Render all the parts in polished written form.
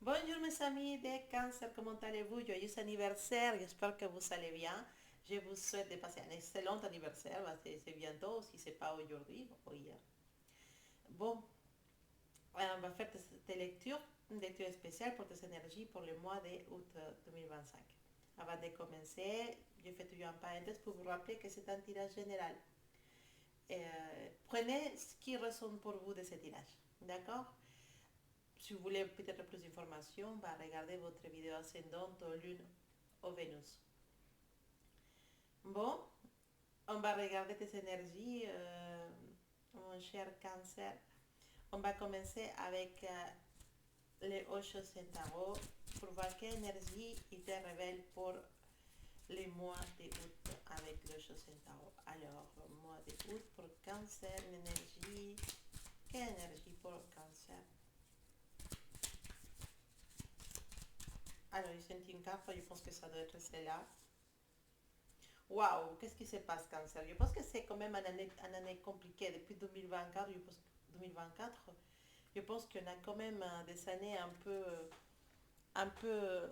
Bonjour mes amis des cancers, comment allez-vous? Joyeux anniversaire, j'espère que vous allez bien. Je vous souhaite de passer un excellent anniversaire, c'est bientôt, si c'est pas aujourd'hui ou hier. Bon, on va faire tes lectures, une lecture spéciale pour tes énergies pour le mois d'août 2025. Avant de commencer, je fais toujours un parenthèse pour vous rappeler que c'est un tirage général. Prenez ce qui résonne pour vous de ce tirage, d'accord? Si vous voulez peut-être plus d'informations, bah, regardez votre vidéo ascendante ou lune ou Vénus. Bon, on va regarder tes énergies, mon cher cancer. On va commencer avec les Osho Centauro pour voir quelle énergie il te révèle pour les mois d'août avec le Osho Centauro. Alors, mois d'août pour cancer, l'énergie. Quelle énergie pour cancer? Alors, j'ai senti une carte, je pense que ça doit être celle-là. Waouh, qu'est-ce qui se passe, cancer? Je pense que c'est quand même une année compliquée. Depuis 2024, je pense, 2024, je pense qu'on a quand même des années un peu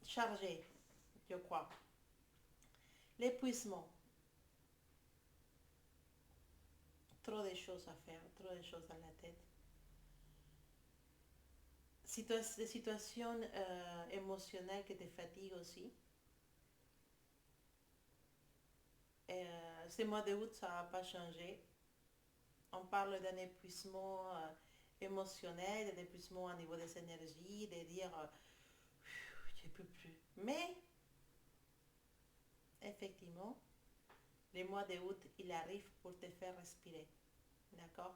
chargées, je crois. L'épuisement, trop de choses à faire, trop de choses dans la tête. Des situations émotionnelles qui te fatiguent aussi. Ce mois d'août, ça n'a pas changé. On parle d'un épuisement émotionnel, d'un épuisement au niveau des énergies, de dire je ne peux plus. Mais effectivement, le mois d'août, il arrive pour te faire respirer. D'accord?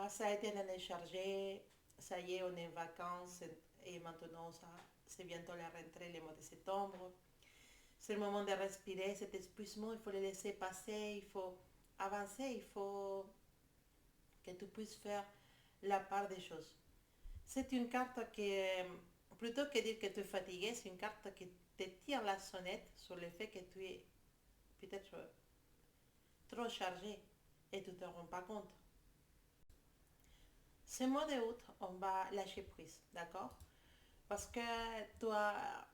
Ça a été une année chargée, ça y est, on est en vacances et maintenant, c'est bientôt la rentrée, le mois de septembre. C'est le moment de respirer, cet épuisement, il faut le laisser passer, il faut avancer, il faut que tu puisses faire la part des choses. C'est une carte qui, plutôt que dire que tu es fatigué, c'est une carte qui te tire la sonnette sur le fait que tu es peut-être trop chargé et tu ne te rends pas compte. Ce mois d'août, on va lâcher prise, d'accord? Parce que tu as,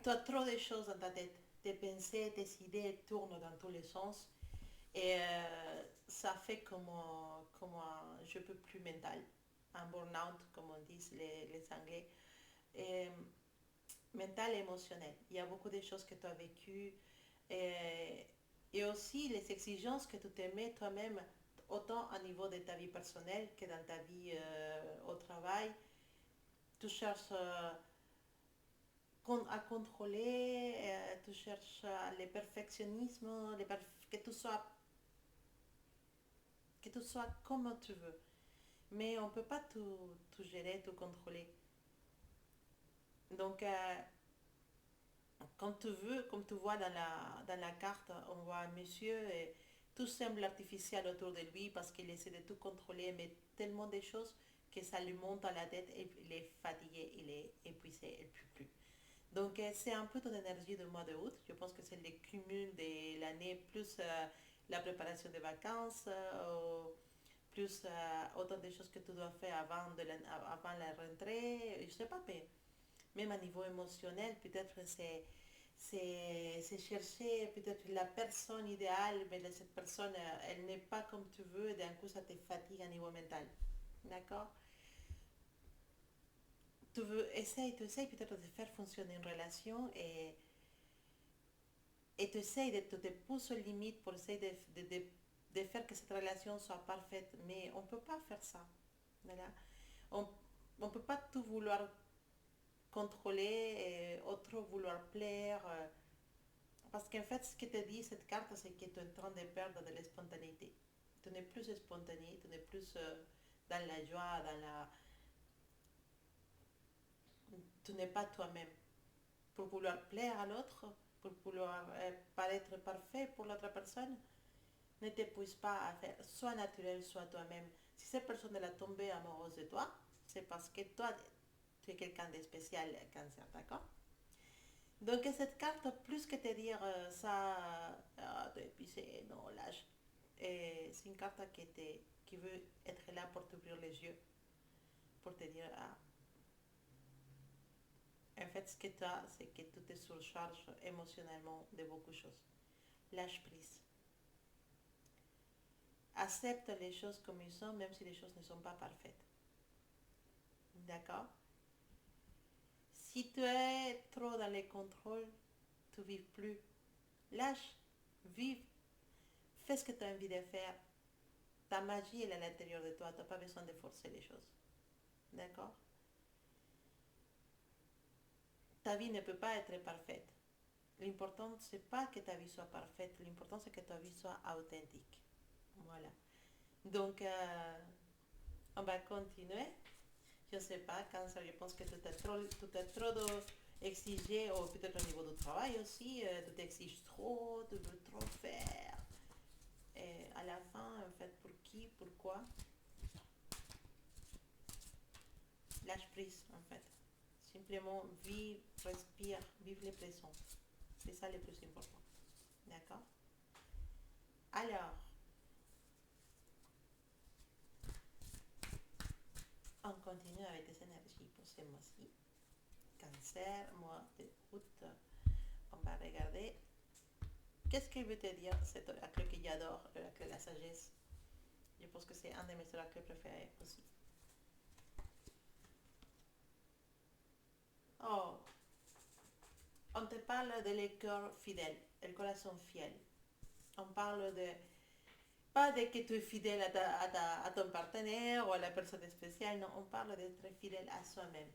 tu as trop de choses dans ta tête. Tes pensées, tes idées tournent dans tous les sens et ça fait comme un je peux plus mental, un burn-out, comme on dit les Anglais. Et, mental et émotionnel. Il y a beaucoup de choses que tu as vécues et, et aussi les exigences que tu te mets toi-même, autant au niveau de ta vie personnelle que dans ta vie au travail. Tu cherches à contrôler, tu cherches le perfectionnisme, que, que tout soit comme tu veux. Mais on ne peut pas tout gérer, tout contrôler. Donc, comme tu veux, comme tu vois dans la carte, on voit un monsieur et tout semble artificiel autour de lui parce qu'il essaie de tout contrôler, mais tellement de choses que ça lui monte à la tête et il est fatigué, il est épuisé, il ne peut plus. Donc c'est un peu ton énergie de mois d'août. Je pense que c'est le cumul de l'année plus la préparation des vacances, plus autant de choses que tu dois faire avant la rentrée. Je ne sais pas, mais même à niveau émotionnel, peut-être c'est chercher peut-être la personne idéale, mais cette personne, elle n'est pas comme tu veux, et d'un coup, ça te fatigue à niveau mental. D'accord? Tu essayes peut-être de faire fonctionner une relation et tu essayes te pousses aux limites pour essayer de faire que cette relation soit parfaite, mais on ne peut pas faire ça. Voilà. On ne peut pas tout vouloir contrôler, autre vouloir plaire. Parce qu'en fait, ce que te dit cette carte, c'est que tu es en train de perdre de la spontanéité. Tu n'es plus spontané, tu n'es plus dans la joie, tu n'es pas toi-même. Pour vouloir plaire à l'autre, pour vouloir paraître parfait pour l'autre personne, ne t'épuise pas à faire soit naturel, soit toi-même. Si cette personne est tombée amoureuse de toi, c'est parce que toi, tu es quelqu'un de spécial, cancer, d'accord? Donc cette carte, plus que te dire ça, t'es épuisé, non, lâche. C'est une carte qui veut être là pour t'ouvrir les yeux. pour te dire, ah, en fait, ce que tu as, c'est que tu te surcharges émotionnellement de beaucoup de choses. Lâche prise. Accepte les choses comme ils sont, même si les choses ne sont pas parfaites. D'accord? Si tu es trop dans les contrôles, tu ne vis plus. Lâche, vive, fais ce que tu as envie de faire. Ta magie, elle est à l'intérieur de toi, tu n'as pas besoin de forcer les choses. D'accord? Ta vie ne peut pas être parfaite. L'important, c'est pas que ta vie soit parfaite, l'important, c'est que ta vie soit authentique. Voilà. Donc, on va continuer. Je ne sais pas, cancer, je pense que tout est trop exigé, ou peut-être au niveau du travail aussi, tu t'exiges trop, tu veux trop faire. Et à la fin, en fait, pour qui, pourquoi? Lâche prise, en fait. Simplement, vive, respire, vive le présent. C'est ça le plus important. D'accord? Alors, on continue avec des énergies pour ce mois-ci. Cancer, mois de août. On va regarder. Qu'est-ce qu'il veut te dire cet oracle que j'adore, l'oracle de la sagesse? Je pense que c'est un de mes oracles préférés aussi. Oh, on te parle de les cœurs fidèles, el corazón fiel. On parle de, pas de que tu es fidèle à ton partenaire ou à la personne spéciale, non, on parle d'être fidèle à soi-même.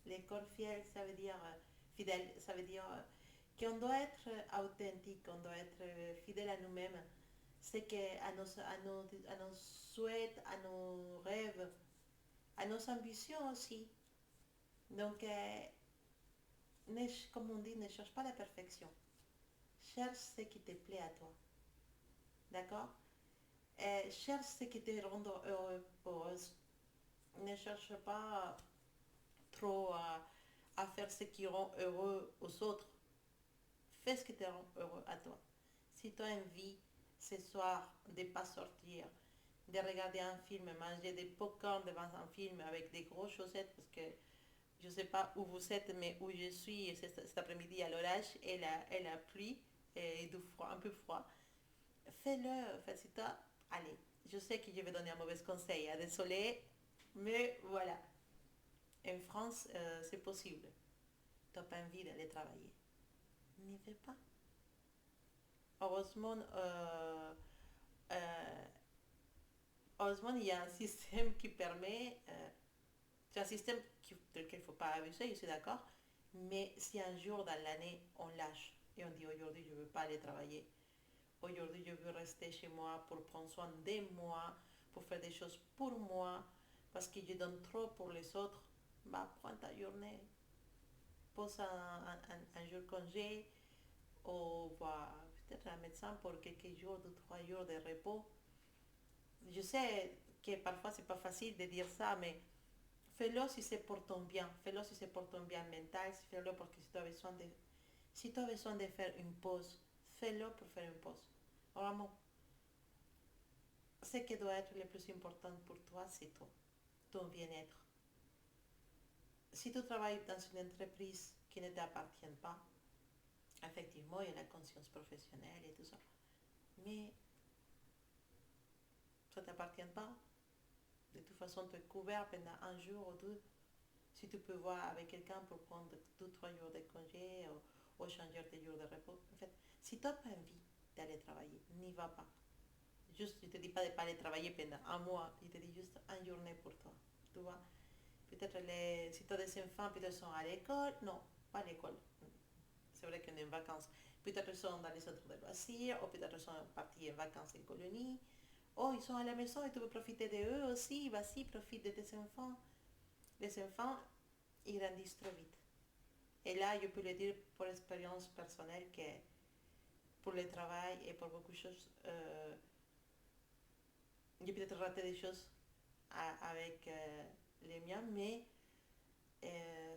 Les cœurs fidèles, ça veut dire fidèle, ça veut dire qu'on doit être authentique, on doit être fidèle à nous-mêmes. C'est qu'à nos souhaits, à nos rêves, à nos ambitions aussi. Donc, comme on dit, ne cherche pas la perfection. Cherche ce qui te plaît à toi. D'accord? Cherche ce qui te rend heureux, heureuse. Ne cherche pas trop à faire ce qui rend heureux aux autres. Fais ce qui te rend heureux à toi. Si tu as envie ce soir de ne pas sortir, de regarder un film, manger des popcorn devant un film avec des grosses chaussettes, parce que je ne sais pas où vous êtes, mais où je suis cet après-midi à l'orage et la pluie et du froid, un peu froid. Fais-le, fais-le, allez. Je sais que je vais donner un mauvais conseil, hein, désolé, mais voilà. En France, c'est possible. Tu n'as pas envie d'aller travailler. N'y vais pas. Heureusement, euh, heureusement, il y a un système qui permet, c'est un système lequel il ne faut pas abuser, je suis d'accord, mais si un jour dans l'année on lâche et on dit aujourd'hui je ne veux pas aller travailler, aujourd'hui je veux rester chez moi pour prendre soin de moi, pour faire des choses pour moi, parce que je donne trop pour les autres, bah prends ta journée, pose un jour congé, ou va peut-être un médecin pour quelques jours, 2, 3 jours de repos. Je sais que parfois c'est pas facile de dire ça, mais fais-le si c'est pour ton bien, fais-le si c'est pour ton bien mental, fais-le parce que si tu as besoin de faire une pause, fais-le pour faire une pause. Vraiment, ce qui doit être le plus important pour toi, c'est toi, ton bien-être. Si tu travailles dans une entreprise qui ne t'appartient pas, effectivement, il y a la conscience professionnelle et tout ça. Mais ça ne t'appartient pas. De toute façon, tu es couvert pendant un jour ou deux. Si tu peux voir avec quelqu'un pour prendre 2, 3 jours de congé ou changer tes jours de repos. En fait, si tu n'as pas envie d'aller travailler, n'y va pas. Juste, je ne te dis pas de ne pas aller travailler pendant un mois. Je te dis juste une journée pour toi. Tu vois? Peut-être si tu as des enfants, peut-être ils sont à l'école. Non, pas à l'école. C'est vrai qu'on est en vacances. Peut-être ils sont dans les centres de loisirs, ou peut-être ils sont partis en vacances en colonie. Oh, ils sont à la maison et tu veux profiter d'eux aussi. Vas-y, profite de tes enfants. Les enfants, ils grandissent trop vite. Et là, je peux le dire pour expérience personnelle que pour le travail et pour beaucoup de choses, j'ai peut-être raté des choses avec les miens, mais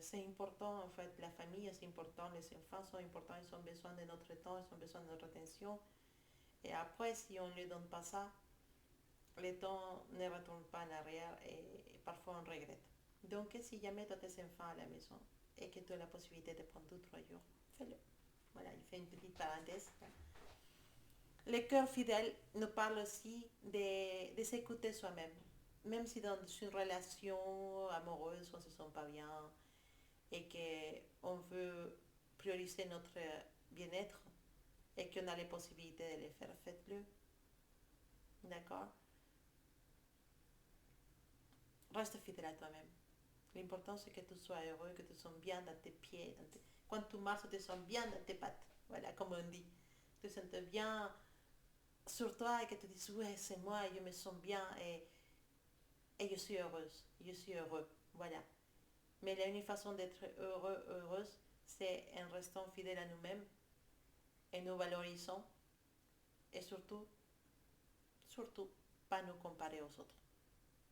c'est important en fait, la famille c'est important, les enfants sont importants, ils ont besoin de notre temps, ils ont besoin de notre attention. Et après, si on ne leur donne pas ça, le temps ne retourne pas en arrière et parfois on regrette. Donc, si jamais tu as tes enfants à la maison et que tu as la possibilité de prendre 2 3 jours, fais-le. Voilà, il fait une petite parenthèse. Le cœur fidèle nous parle aussi de s'écouter soi-même. Même si dans une relation amoureuse, on ne se sent pas bien et qu'on veut prioriser notre bien-être et qu'on a les possibilités de le faire, faites-le. D'accord. Reste fidèle à toi-même. L'important, c'est que tu sois heureux, que tu te sens bien dans tes pieds. Quand tu marches, tu te sens bien dans tes pattes. Voilà, comme on dit. Tu te sens bien sur toi et que tu dis, ouais, c'est moi, je me sens bien et je suis heureuse. Je suis heureux. Voilà. Mais la unique façon d'être heureux, heureuse, c'est en restant fidèle à nous-mêmes et nous valorisant et surtout, pas nous comparer aux autres.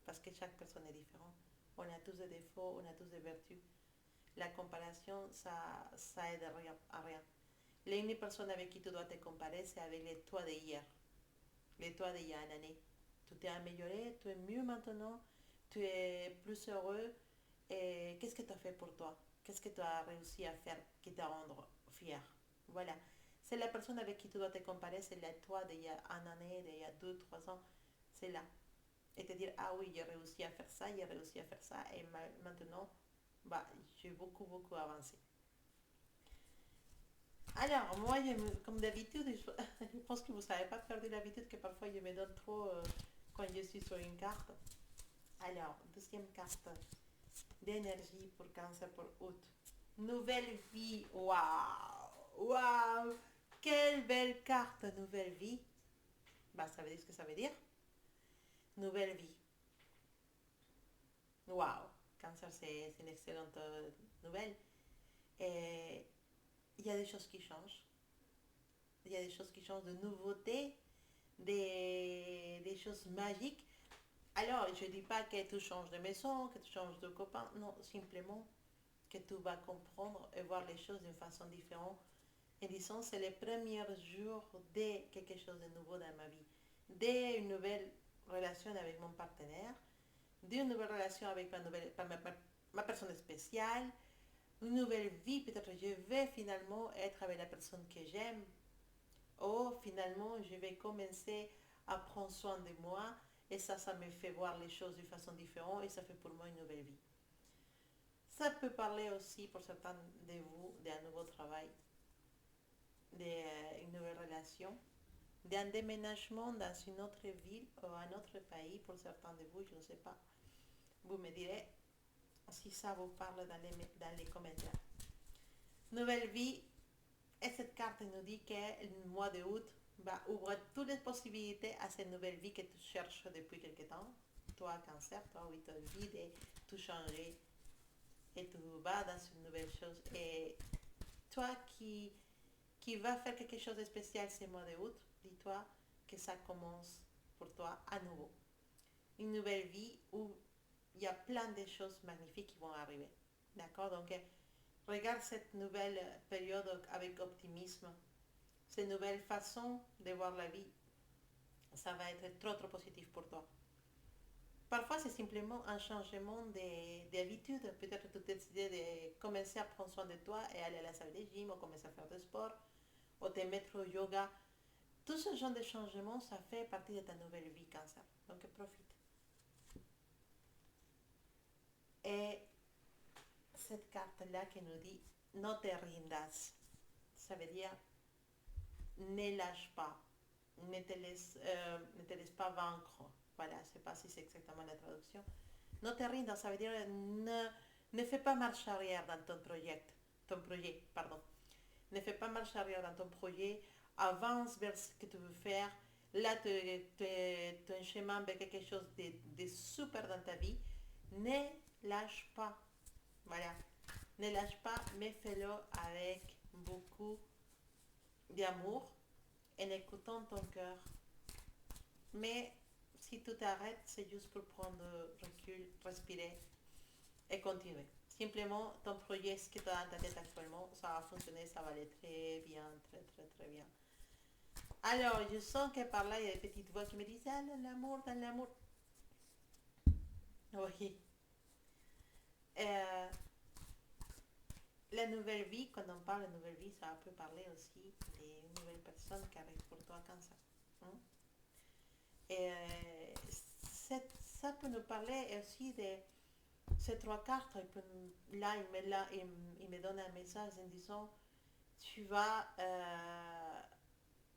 Parce que chaque personne est différente. On a tous des défauts, on a tous des vertus. La comparaison, ça aide à rien. L'unique personne avec qui tu dois te comparer, c'est avec les toi d'hier. Les toi d'il y a une année. Tu t'es amélioré, tu es mieux maintenant, tu es plus heureux. Et qu'est-ce que tu as fait pour toi? Qu'est-ce que tu as réussi à faire qui t'a rendre fier? Voilà. C'est la personne avec qui tu dois te comparer, c'est la toi d'il y a une année, d'il y a 2 3 ans. C'est là. Et te dire, ah oui, j'ai réussi à faire ça, j'ai réussi à faire ça, et maintenant, bah, j'ai beaucoup avancé. Alors, moi, comme d'habitude, je pense que vous n'avez pas perdu l'habitude que parfois je me donne trop quand je suis sur une carte. Alors, deuxième carte d'énergie pour Cancer pour août. Nouvelle vie, waouh, waouh, quelle belle carte, nouvelle vie. Bah, ça veut dire ce que ça veut dire. Nouvelle vie, waouh. Cancer, c'est une excellente nouvelle. Et il y a des choses qui changent. Il y a des choses qui changent, de nouveautés, des choses magiques. Alors, je ne dis pas que tu changes de maison, que tu changes de copain, non, simplement que tu vas comprendre et voir les choses d'une façon différente. Et disons, c'est les premiers jours de quelque chose de nouveau dans ma vie, d'une nouvelle relation avec mon partenaire, d'une nouvelle relation avec ma personne spéciale, une nouvelle vie, peut-être je vais finalement être avec la personne que j'aime, ou finalement je vais commencer à prendre soin de moi, et ça me fait voir les choses d'une façon différente et ça fait pour moi une nouvelle vie. Ça peut parler aussi pour certains de vous d'un nouveau travail, d'une nouvelle relation, d'un déménagement dans une autre ville ou un autre pays pour certains de vous, je ne sais pas. Vous me direz si ça vous parle dans les commentaires. Nouvelle vie, et cette carte nous dit que le mois de août va ouvrir toutes les possibilités à cette nouvelle vie que tu cherches depuis quelque temps. Toi, Cancer, toi, oui, tu as envie de tout changer et tu vas dans une nouvelle chose. Et toi qui va faire quelque chose de spécial ce mois de août, dis-toi que ça commence pour toi à nouveau. Une nouvelle vie où il y a plein de choses magnifiques qui vont arriver. D'accord. Donc, regarde cette nouvelle période avec optimisme, cette nouvelle façon de voir la vie. Ça va être trop positif pour toi. Parfois, c'est simplement un changement d'habitude. Peut-être que tu as décidé de commencer à prendre soin de toi et aller à la salle de gym ou commencer à faire du sport ou te mettre au yoga. Tout ce genre de changement, ça fait partie de ta nouvelle vie, Cancer. Donc, profite. Et cette carte-là qui nous dit no te rindas, ça veut dire ne lâche pas, ne te laisse pas vaincre. Voilà, je ne sais pas si c'est exactement la traduction. No te rindas, ça veut dire ne fais pas marche arrière dans ton projet, pardon. Ne fais pas marche arrière dans ton projet, avance vers ce que tu veux faire. Là, tu es un chemin vers quelque chose de super dans ta vie. Ne lâche pas. Voilà. Ne lâche pas, mais fais-le avec beaucoup d'amour en écoutant ton cœur. Mais si tu t'arrêtes, c'est juste pour prendre recul, respirer et continuer. Simplement, ton projet, ce que tu as dans ta tête actuellement, ça va fonctionner, ça va aller très bien, très bien. Alors, je sens que par là, il y a des petites voix qui me disent, ah, dans l'amour. Oui, Euh, la nouvelle vie, quand on parle de nouvelle vie, ça peut parler aussi des nouvelles personnes qui arrivent pour toi comme ça. Hein. Et ça peut nous parler aussi de ces trois cartes. Là, il me donne un message en disant, tu vas,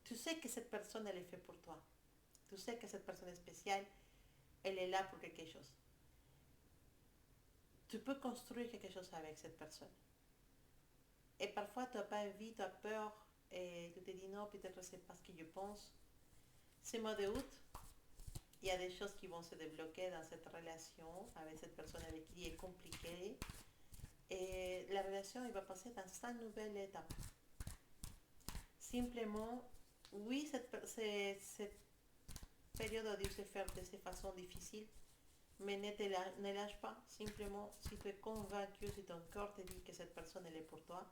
tu sais que cette personne, elle est faite pour toi. Tu sais que cette personne est spéciale, elle est là pour quelque chose. Tu peux construire quelque chose avec cette personne. Et parfois, tu n'as pas envie, tu as peur, et tu te dis non, peut-être c'est pas ce que je pense. Ce mois de août, il y a des choses qui vont se débloquer dans cette relation avec cette personne avec qui il est compliqué. Et la relation, il va passer dans sa nouvelle étape. Simplement, oui, cette période a dû se faire de ces façons difficiles, mais ne lâche pas. Simplement, si tu es convaincu, si ton corps te dit que cette personne, elle est pour toi,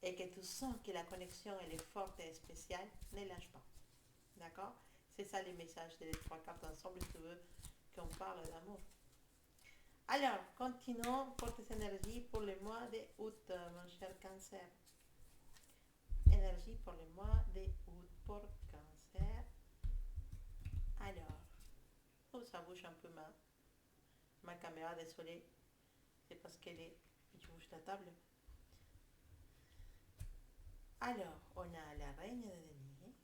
et que tu sens que la connexion, elle est forte et spéciale, ne lâche pas. D'accord? C'est ça les messages des trois cartes ensemble, si tu veux qu'on parle d'amour. Alors, continuons pour tes énergies pour le mois d'août, mon cher cancer. Énergie pour le mois d'août pour cancer. Alors, oh, ça bouge un peu ma caméra, désolé. C'est parce qu'elle est. Je bouge la table. Alors, on a la reine de denier.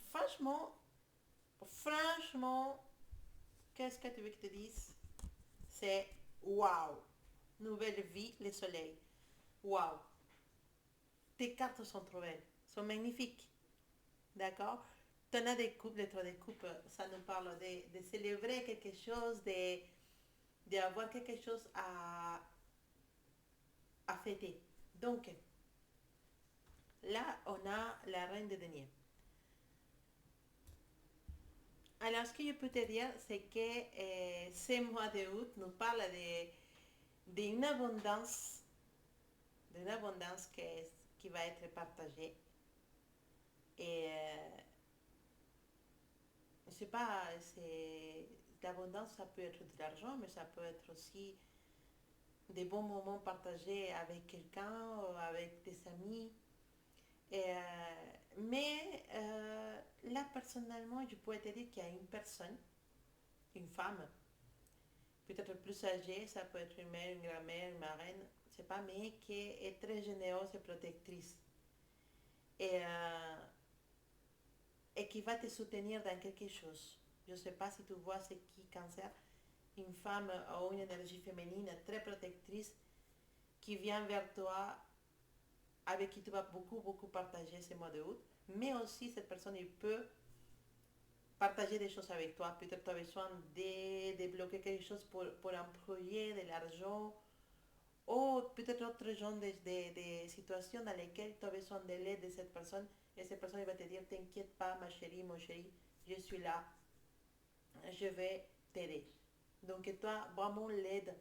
Franchement, franchement, qu'est-ce que tu veux que je te dise? C'est waouh! Nouvelle vie, le soleil. Waouh! Tes cartes sont trop belles, sont magnifiques. D'accord? T'en as des coupes, des trois des coupes, ça nous parle de célébrer quelque chose, d'avoir quelque chose à fêter. Donc, là, on a la reine de denier. Alors, ce que je peux te dire, c'est que ce mois d'août nous parle d'une abondance, d'une abondance qui va être partagée. Et je sais pas, c'est l'abondance, ça peut être de l'argent, mais ça peut être aussi des bons moments partagés avec quelqu'un, avec des amis. Et, mais là, personnellement, je pourrais te dire qu'il y a une personne, une femme, peut-être plus âgée, ça peut être une mère, une grand-mère, une marraine, je sais pas, mais qui est très généreuse et protectrice. Et, et qui va te soutenir dans quelque chose. Je ne sais pas si tu vois c'est qui cancer, une femme ou une énergie féminine très protectrice qui vient vers toi, avec qui tu vas beaucoup partager ce mois de août, mais aussi cette personne il peut partager des choses avec toi. Peut-être tu as besoin de débloquer quelque chose pour un projet, de l'argent, ou peut-être autre genre de situations dans lesquelles tu as besoin de l'aide de cette personne, et cette personne va te dire t'inquiète pas ma chérie, mon chéri, je suis là, je vais t'aider. Donc toi, vraiment l'aide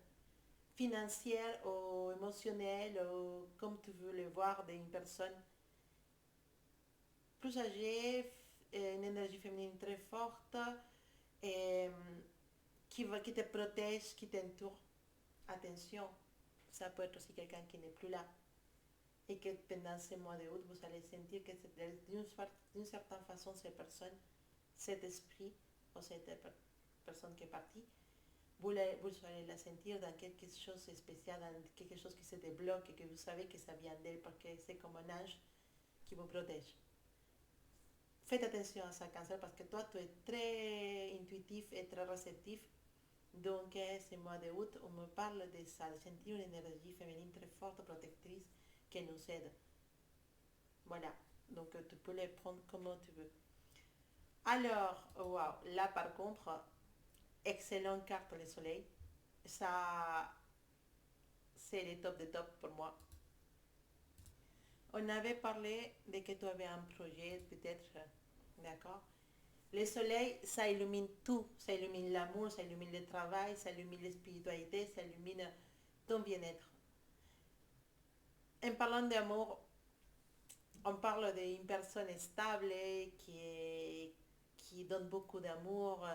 financière ou émotionnelle, ou comme tu veux le voir, d'une personne plus âgée, une énergie féminine très forte, et, qui te protège, qui t'entoure. Attention, ça peut être aussi quelqu'un qui n'est plus là. Et que pendant ces mois d'août, vous allez sentir que d'une certaine façon, ces personnes, cet esprit, ou cette personne qui est partie, vous allez la sentir dans quelque chose de spécial, dans quelque chose qui se débloque et que vous savez que ça vient d'elle parce que c'est comme un ange qui vous protège. Faites attention à ça, cancer, parce que toi, tu es très intuitif et très réceptif. Donc, ce mois d'août, on me parle de ça, de sentir une énergie féminine très forte, protectrice, qui nous aide. Voilà. Donc, tu peux les prendre comme tu veux. Alors, wow, là par contre, excellente carte pour le soleil. Ça, c'est le top de top pour moi. On avait parlé de que tu avais un projet, peut-être, d'accord? Le soleil, ça illumine tout. Ça illumine l'amour, ça illumine le travail, ça illumine la spiritualité, ça illumine ton bien-être. En parlant d'amour, on parle d'une personne stable qui donne beaucoup d'amour,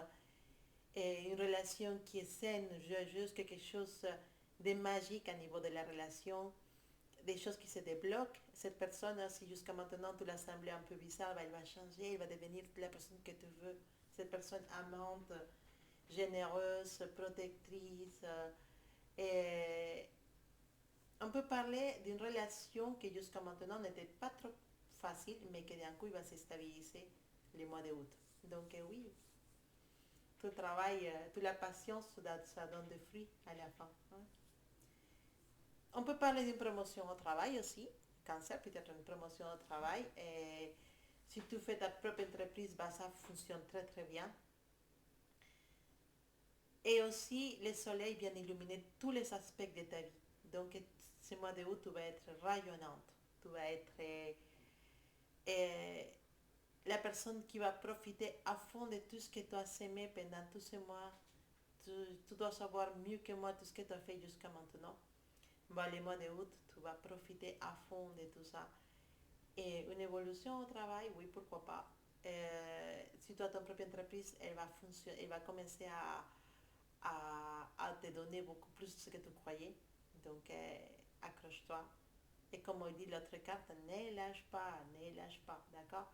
et une relation qui est saine, juste quelque chose de magique à niveau de la relation, des choses qui se débloquent. Cette personne, si jusqu'à maintenant tu l'as semblé un peu bizarre, bah, elle va changer, elle va devenir la personne que tu veux. Cette personne amante, généreuse, protectrice. Et on peut parler d'une relation qui jusqu'à maintenant n'était pas trop facile, mais qui d'un coup il va se stabiliser les mois d'août. Donc oui, tout le travail, toute la patience, ça donne des fruits à la fin, hein. On peut parler d'une promotion au travail aussi. Cancer, peut-être une promotion au travail. Et si tu fais ta propre entreprise, bah, ça fonctionne très très bien. Et aussi, le soleil vient illuminer tous les aspects de ta vie. Donc, ce mois d'août, tu vas être rayonnante. Tu vas être euh, la personne qui va profiter à fond de tout ce que tu as aimé pendant tous ces mois. Tu, tu dois savoir mieux que moi tout ce que tu as fait jusqu'à maintenant. Bah, les mois d'août, tu vas profiter à fond de tout ça. Et une évolution au travail, oui, pourquoi pas. Si tu as ton propre entreprise, elle va, elle va commencer à te donner beaucoup plus de ce que tu croyais. Donc, accroche-toi. Et comme on dit l'autre carte, ne lâche pas, d'accord.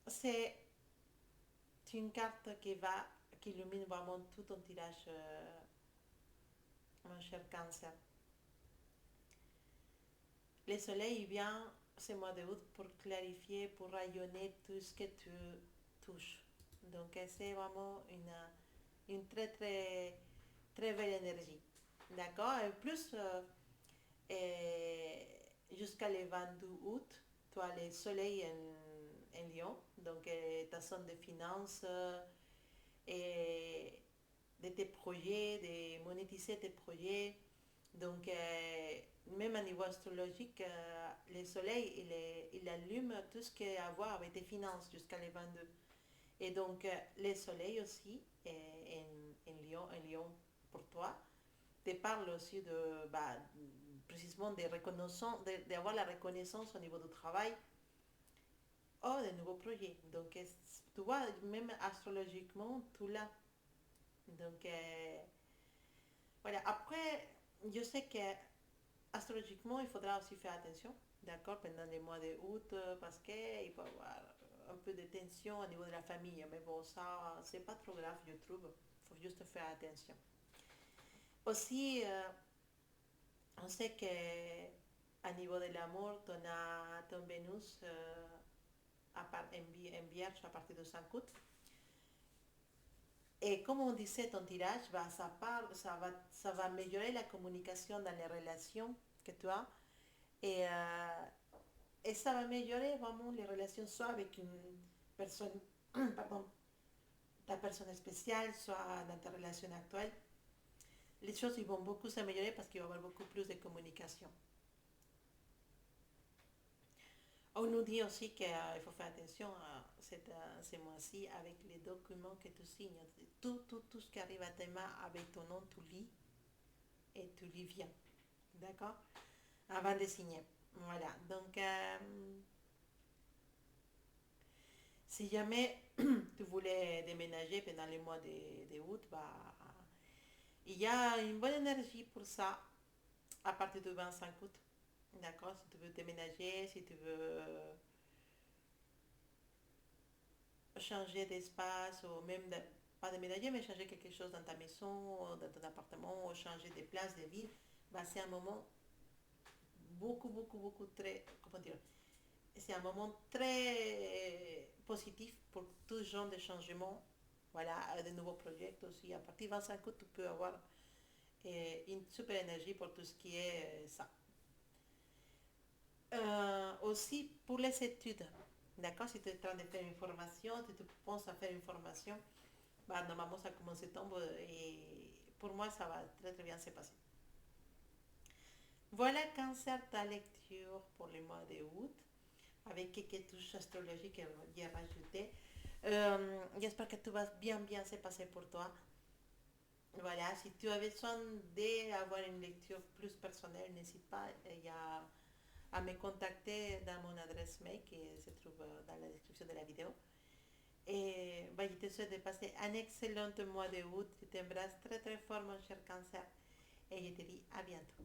C'est une carte qui illumine vraiment tout ton tirage, mon cher cancer. Le soleil vient ce mois d'août pour clarifier, pour rayonner tout ce que tu touches. Donc c'est vraiment une très très très belle énergie. D'accord. Et plus jusqu'à le 22 août, tu as le soleil en Lion, donc ta zone de finances, et de tes projets, de monétiser tes projets. Donc, même à niveau astrologique, le soleil, il allume tout ce qui a à voir avec tes finances jusqu'à les 22. Et donc, le soleil aussi, en Lion pour toi, te parle aussi de, bah, précisément d'avoir la reconnaissance au niveau du travail ou de nouveaux projets. Donc, tu vois, même astrologiquement, tout là. Donc, voilà. Après, je sais que astrologiquement, il faudra aussi faire attention, d'accord, pendant les mois d'août, parce qu'il peut y avoir un peu de tension au niveau de la famille. Mais bon, ça, c'est pas trop grave, je trouve. Il faut juste faire attention. Aussi, on sait que à niveau de l'amour, ton Vénus en Vierge à partir du 5 août. Et comme on disait, ton tirage, bah, ça va améliorer la communication dans les relations que tu as. Et, et ça va améliorer vraiment les relations, soit avec une personne, pardon, ta personne spéciale, soit dans ta relation actuelle. Les choses ils vont beaucoup s'améliorer parce qu'il va y avoir beaucoup plus de communication. On nous dit aussi qu'il faut faire attention à ces mois-ci avec les documents que tu signes. Tout ce qui arrive à tes mains avec ton nom, tu lis et tu lis bien. D'accord. Avant de signer. Voilà. Donc, si jamais tu voulais déménager pendant les mois de août, bah, il y a une bonne énergie pour ça à partir du 25 août. D'accord. Si tu veux déménager, si tu veux changer d'espace ou même pas déménager, mais changer quelque chose dans ta maison, dans ton appartement, ou changer de place, de ville, bah, c'est un moment beaucoup très, comment dire, c'est un moment très positif pour tout genre de changements. Voilà, de nouveaux projets aussi. À partir du 25 août, tu peux avoir une super énergie pour tout ce qui est ça. Aussi pour les études, d'accord, si tu es en train de faire une formation, si tu penses à faire une formation, bah, normalement ça commence en septembre et pour moi ça va très très bien se passer. Voilà Cancer, ta lecture pour le mois de août avec quelques touches astrologiques que j'ai rajoutées. J'espère que tout va bien se passer pour toi. Voilà, si tu as besoin d'avoir une lecture plus personnelle, n'hésite pas à me contacter dans mon adresse l'adresse mail qui se trouve dans la description de la vidéo. Et bah, je te souhaite de passer un excellent mois de août. Je t'embrasse très très fort, mon cher cancer. Et je te dis à bientôt.